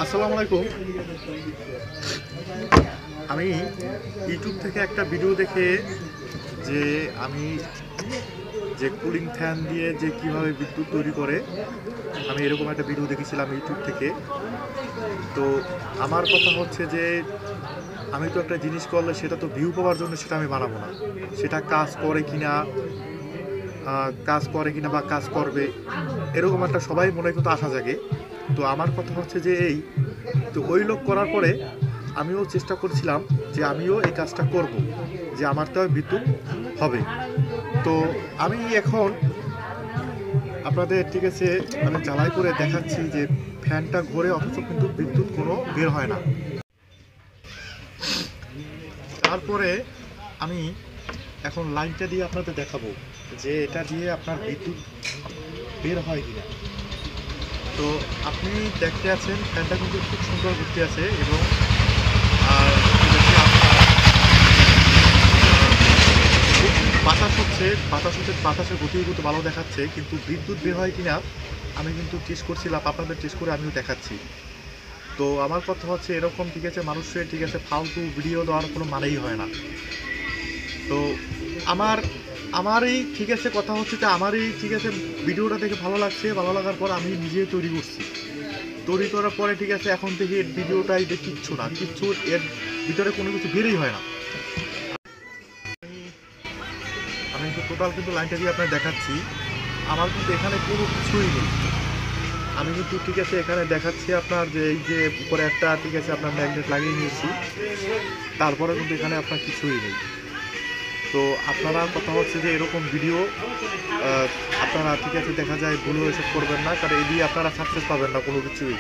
আসসালামু আলাইকুম। আমি ইউটিউব থেকে একটা ভিডিও দেখে যে আমি যে কুলিং ফ্যান দিয়ে যে কিভাবে বিদ্যুৎ তৈরি করে, আমি এরকম একটা ভিডিও দেখেছিলাম ইউটিউব থেকে। তো আমার কথা হচ্ছে যে আমি তো একটা জিনিস করলে সেটা তো ভিউ পাওয়ার জন্য সেটা আমি বানাবো না। সেটা কাজ করে কিনা বা কাজ করবে এরকম একটা সবাই মনে কিন্তু আশা জাগে। তো আমার কথা হচ্ছে যে তো ওই লোক করার পরে আমিও চেষ্টা করছিলাম যে আমিও এই কাজটা করব, যে আমার তো বিদ্যুৎ হবে। তো আমি এখন আপনাদের ঠিক আছে মানে জ্বালাই করে দেখাচ্ছি যে ফ্যানটা ঘোরে অথচ কিন্তু বিদ্যুৎ কোনো বের হয় না। তারপরে আমি এখন লাইনটা দিয়ে আপনাদের দেখাবো যে এটা দিয়ে আপনার বিদ্যুৎ বের হয় কিনা। তো আপনি দেখতে আছেন ফ্যানটা কিন্তু খুব সুন্দর ঘুরতে আছে এবং আর বাতাসের গতিও কিন্তু ভালো দেখাচ্ছে, কিন্তু বিদ্যুৎ বের হয় কিনা আমি কিন্তু টেস্ট করছিলাম, আপনাদের টেস্ট করে আমিও দেখাচ্ছি। তো আমার কথা হচ্ছে এরকম ঠিক আছে, মানুষের ঠিক আছে ফালতু ভিডিও দেওয়ার কোনো মানেই হয় না। তো আমার এই ঠিক আছে কথা হচ্ছে যে আমার এই ঠিক আছে ভিডিওটা দেখে ভালো লাগছে, ভালো লাগার পর আমি নিজেই তৈরি করছি। তৈরি করার পরে ঠিক আছে এখন থেকে এর ভিডিওটাই কিচ্ছু না, কিচ্ছু এর ভিতরে কোনো কিছু বেরই হয় না। আমি টোটাল কিন্তু লাইনটা দিয়ে আপনার দেখাচ্ছি, আমার কিন্তু এখানে কোনো কিছুই নেই। আমি কিন্তু ঠিক আছে এখানে দেখাচ্ছি আপনার যে এই যে উপরে একটা ঠিক আছে আপনার ম্যাগনেট লাগিয়ে নিয়েছি, তারপরে কিন্তু এখানে আপনার কিছুই নেই। তো আপনারা কথা হচ্ছে যে এরকম ভিডিও আপনারা ঠিক আছে দেখা যায় ভুল এসব করবেন না, কারণ এই দিয়ে আপনারা সাকসেস পাবেন না কোনো কিছুই।